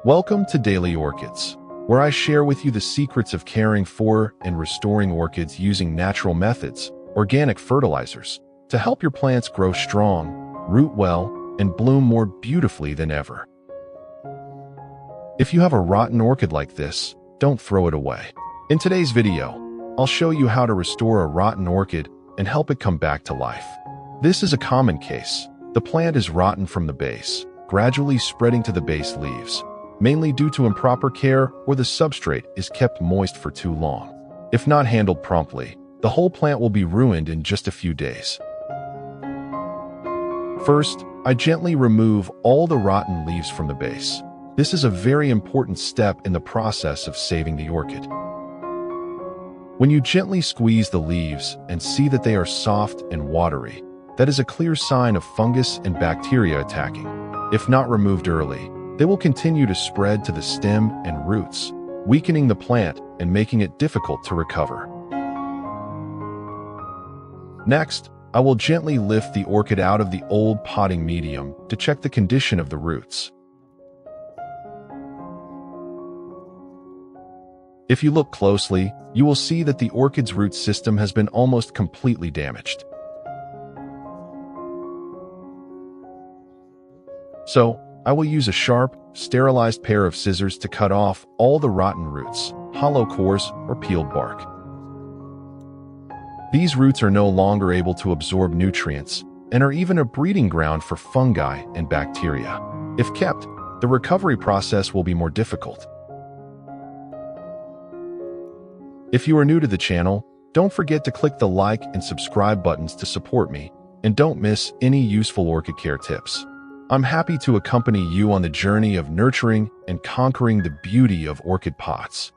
Welcome to Daily Orchids, where I share with you the secrets of caring for and restoring orchids using natural methods, organic fertilizers, to help your plants grow strong, root well, and bloom more beautifully than ever. If you have a rotten orchid like this, don't throw it away. In today's video, I'll show you how to restore a rotten orchid and help it come back to life. This is a common case. The plant is rotten from the base, gradually spreading to the base leaves, mainly due to improper care or the substrate is kept moist for too long. If not handled promptly, the whole plant will be ruined in just a few days. First, I gently remove all the rotten leaves from the base. This is a very important step in the process of saving the orchid. When you gently squeeze the leaves and see that they are soft and watery, that is a clear sign of fungus and bacteria attacking. If not removed early, they will continue to spread to the stem and roots, weakening the plant and making it difficult to recover. Next, I will gently lift the orchid out of the old potting medium to check the condition of the roots. If you look closely, you will see that the orchid's root system has been almost completely damaged. So, I will use a sharp, sterilized pair of scissors to cut off all the rotten roots, hollow cores, or peeled bark. These roots are no longer able to absorb nutrients and are even a breeding ground for fungi and bacteria. If kept, the recovery process will be more difficult. If you are new to the channel, don't forget to click the like and subscribe buttons to support me, and don't miss any useful orchid care tips. I'm happy to accompany you on the journey of nurturing and conquering the beauty of orchid pots.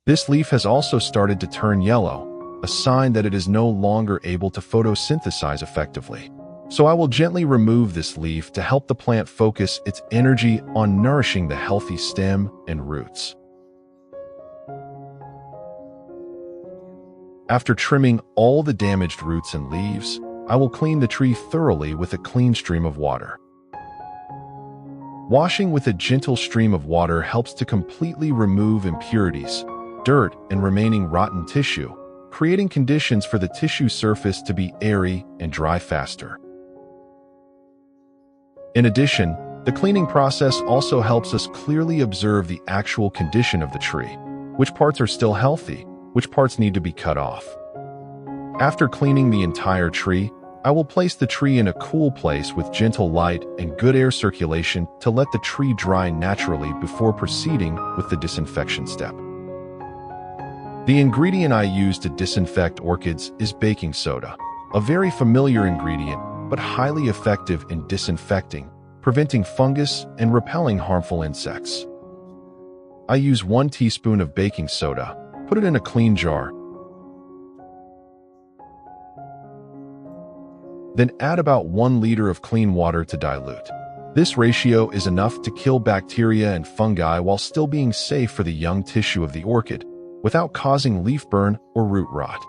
This leaf has also started to turn yellow, a sign that it is no longer able to photosynthesize effectively. So I will gently remove this leaf to help the plant focus its energy on nourishing the healthy stem and roots. After trimming all the damaged roots and leaves, I will clean the tree thoroughly with a clean stream of water. Washing with a gentle stream of water helps to completely remove impurities, dirt, and remaining rotten tissue, creating conditions for the tissue surface to be airy and dry faster. In addition, the cleaning process also helps us clearly observe the actual condition of the tree, which parts are still healthy, which parts need to be cut off. After cleaning the entire tree, I will place the tree in a cool place with gentle light and good air circulation to let the tree dry naturally before proceeding with the disinfection step. The ingredient I use to disinfect orchids is baking soda, a very familiar ingredient but highly effective in disinfecting, preventing fungus and repelling harmful insects. I use 1 teaspoon of baking soda. Put it in a clean jar. Then add about 1 liter of clean water to dilute. This ratio is enough to kill bacteria and fungi while still being safe for the young tissue of the orchid, without causing leaf burn or root rot.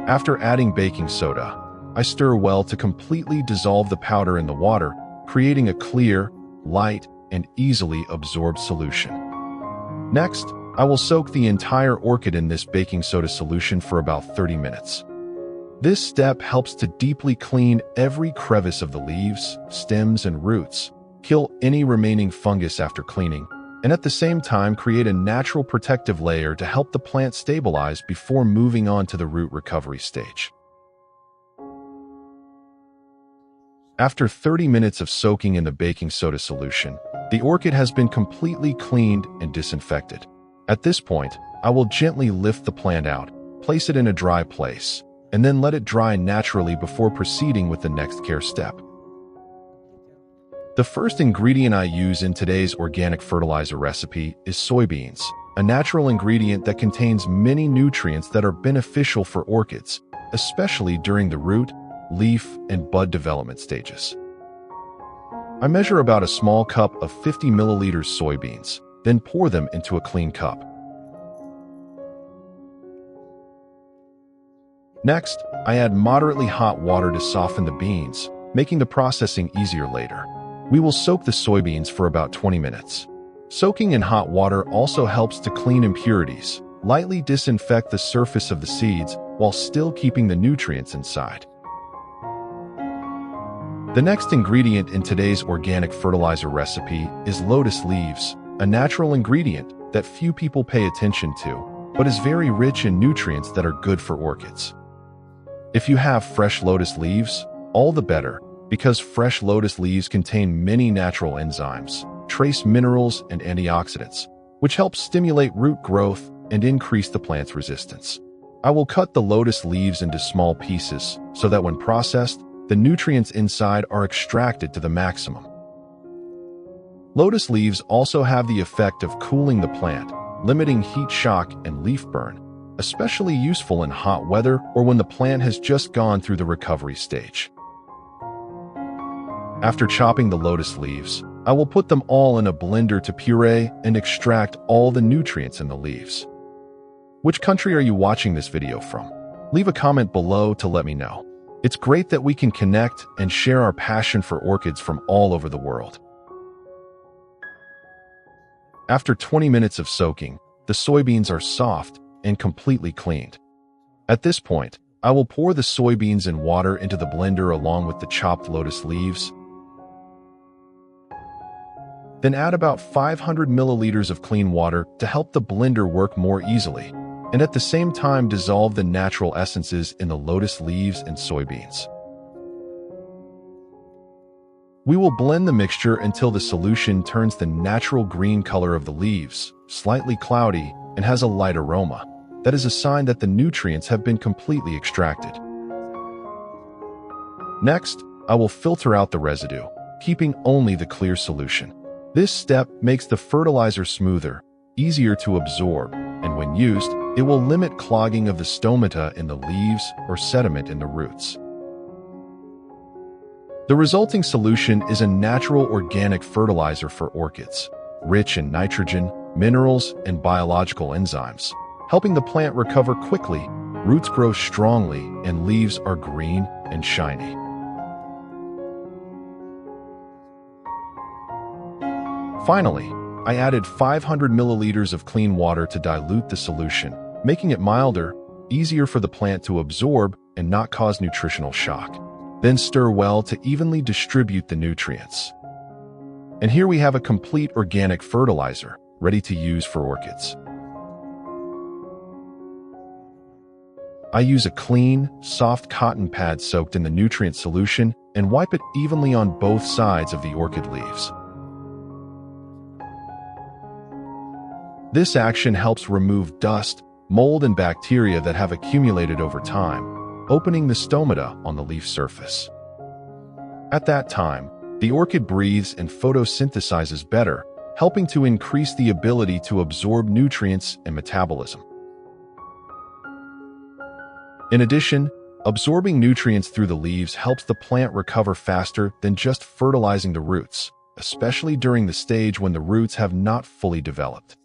After adding baking soda, I stir well to completely dissolve the powder in the water, creating a clear, light, and easily absorbed solution. Next, I will soak the entire orchid in this baking soda solution for about 30 minutes. This step helps to deeply clean every crevice of the leaves, stems, and roots, kill any remaining fungus after cleaning, and at the same time create a natural protective layer to help the plant stabilize before moving on to the root recovery stage. After 30 minutes of soaking in the baking soda solution, the orchid has been completely cleaned and disinfected. At this point, I will gently lift the plant out, place it in a dry place, and then let it dry naturally before proceeding with the next care step. The first ingredient I use in today's organic fertilizer recipe is soybeans, a natural ingredient that contains many nutrients that are beneficial for orchids, especially during the root, leaf, and bud development stages. I measure about a small cup of 50 milliliters soybeans, then pour them into a clean cup. Next, I add moderately hot water to soften the beans, making the processing easier later. We will soak the soybeans for about 20 minutes. Soaking in hot water also helps to clean impurities, lightly disinfect the surface of the seeds while still keeping the nutrients inside. The next ingredient in today's organic fertilizer recipe is lotus leaves, a natural ingredient that few people pay attention to, but is very rich in nutrients that are good for orchids. If you have fresh lotus leaves, all the better, because fresh lotus leaves contain many natural enzymes, trace minerals, and antioxidants, which help stimulate root growth and increase the plant's resistance. I will cut the lotus leaves into small pieces so that when processed, the nutrients inside are extracted to the maximum. Lotus leaves also have the effect of cooling the plant, limiting heat shock and leaf burn, especially useful in hot weather or when the plant has just gone through the recovery stage. After chopping the lotus leaves, I will put them all in a blender to puree and extract all the nutrients in the leaves. Which country are you watching this video from? Leave a comment below to let me know. It's great that we can connect and share our passion for orchids from all over the world. After 20 minutes of soaking, the soybeans are soft and completely cleaned. At this point, I will pour the soybeans and water into the blender along with the chopped lotus leaves. Then add about 500 milliliters of clean water to help the blender work more easily, and at the same time dissolve the natural essences in the lotus leaves and soybeans. We will blend the mixture until the solution turns the natural green color of the leaves, slightly cloudy, and has a light aroma. That is a sign that the nutrients have been completely extracted. Next, I will filter out the residue, keeping only the clear solution. This step makes the fertilizer smoother, easier to absorb, and when used, it will limit clogging of the stomata in the leaves or sediment in the roots. The resulting solution is a natural organic fertilizer for orchids, rich in nitrogen, minerals, and biological enzymes, helping the plant recover quickly, roots grow strongly, and leaves are green and shiny. Finally, I added 500 milliliters of clean water to dilute the solution, making it milder, easier for the plant to absorb, and not cause nutritional shock. Then stir well to evenly distribute the nutrients. And here we have a complete organic fertilizer, ready to use for orchids. I use a clean, soft cotton pad soaked in the nutrient solution and wipe it evenly on both sides of the orchid leaves. This action helps remove dust, mold, and bacteria that have accumulated over time, opening the stomata on the leaf surface. At that time, the orchid breathes and photosynthesizes better, helping to increase the ability to absorb nutrients and metabolism. In addition, absorbing nutrients through the leaves helps the plant recover faster than just fertilizing the roots, especially during the stage when the roots have not fully developed.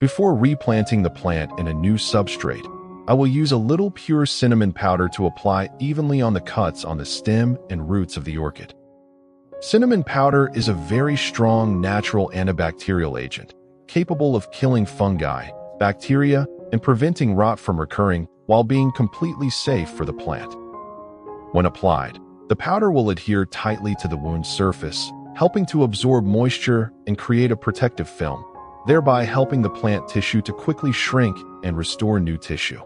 Before replanting the plant in a new substrate, I will use a little pure cinnamon powder to apply evenly on the cuts on the stem and roots of the orchid. Cinnamon powder is a very strong natural antibacterial agent, capable of killing fungi, bacteria, and preventing rot from recurring while being completely safe for the plant. When applied, the powder will adhere tightly to the wound surface, helping to absorb moisture and create a protective film, thereby helping the plant tissue to quickly shrink and restore new tissue.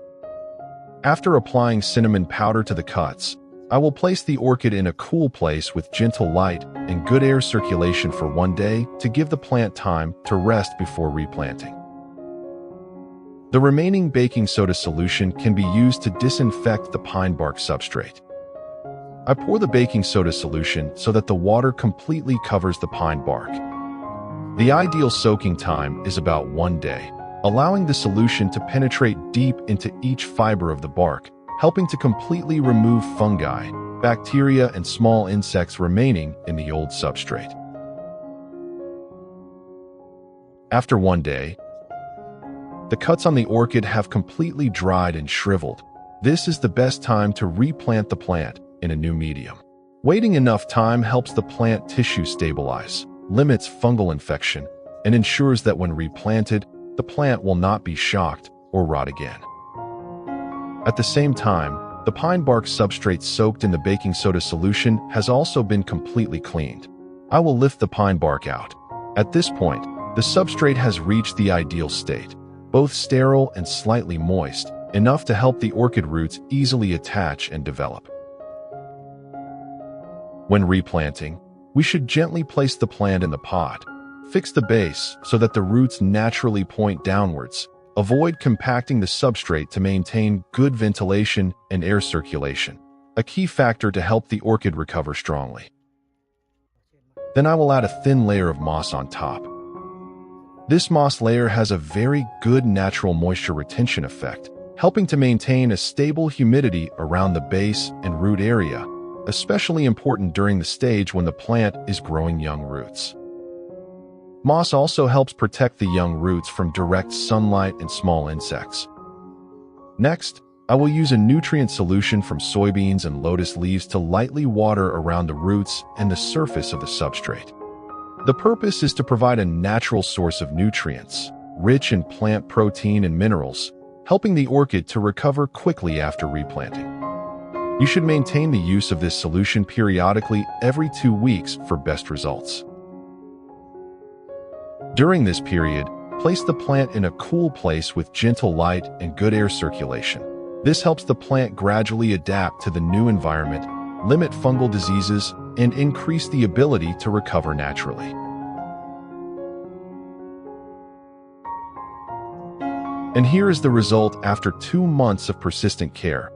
After applying cinnamon powder to the cuts, I will place the orchid in a cool place with gentle light and good air circulation for 1 day to give the plant time to rest before replanting. The remaining baking soda solution can be used to disinfect the pine bark substrate. I pour the baking soda solution so that the water completely covers the pine bark. The ideal soaking time is about 1 day, allowing the solution to penetrate deep into each fiber of the bark, helping to completely remove fungi, bacteria, and small insects remaining in the old substrate. After 1 day, the cuts on the orchid have completely dried and shriveled, This is the best time to replant the plant in a new medium. Waiting enough time helps the plant tissue stabilize, limits fungal infection, and ensures that when replanted, the plant will not be shocked or rot again. At the same time, the pine bark substrate soaked in the baking soda solution has also been completely cleaned. I will lift the pine bark out. At this point, the substrate has reached the ideal state, both sterile and slightly moist, enough to help the orchid roots easily attach and develop. When replanting, we should gently place the plant in the pot. Fix the base so that the roots naturally point downwards. Avoid compacting the substrate to maintain good ventilation and air circulation, a key factor to help the orchid recover strongly. Then I will add a thin layer of moss on top. This moss layer has a very good natural moisture retention effect, helping to maintain a stable humidity around the base and root area, especially important during the stage when the plant is growing young roots. Moss also helps protect the young roots from direct sunlight and small insects. Next, I will use a nutrient solution from soybeans and lotus leaves to lightly water around the roots and the surface of the substrate. The purpose is to provide a natural source of nutrients, rich in plant protein and minerals, helping the orchid to recover quickly after replanting. You should maintain the use of this solution periodically every 2 weeks for best results. During this period, place the plant in a cool place with gentle light and good air circulation. This helps the plant gradually adapt to the new environment, limit fungal diseases, and increase the ability to recover naturally. And here is the result after 2 months of persistent care.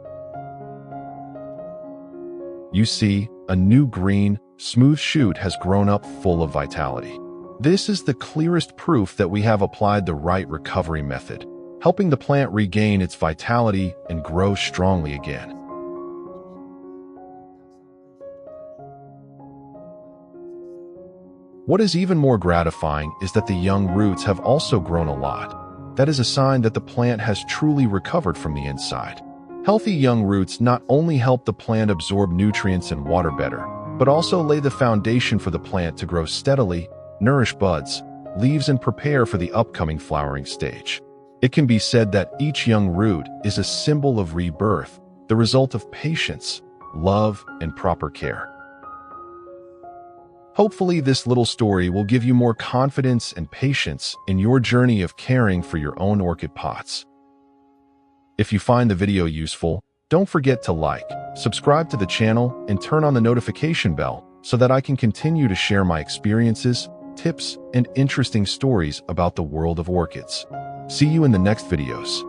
You see, a new green, smooth shoot has grown up full of vitality. This is the clearest proof that we have applied the right recovery method, helping the plant regain its vitality and grow strongly again. What is even more gratifying is that the young roots have also grown a lot. That is a sign that the plant has truly recovered from the inside. Healthy young roots not only help the plant absorb nutrients and water better, but also lay the foundation for the plant to grow steadily, nourish buds, leaves, and prepare for the upcoming flowering stage. It can be said that each young root is a symbol of rebirth, the result of patience, love, and proper care. Hopefully, this little story will give you more confidence and patience in your journey of caring for your own orchid pots. If you find the video useful, don't forget to like, subscribe to the channel, and turn on the notification bell so that I can continue to share my experiences, tips, and interesting stories about the world of orchids. See you in the next videos.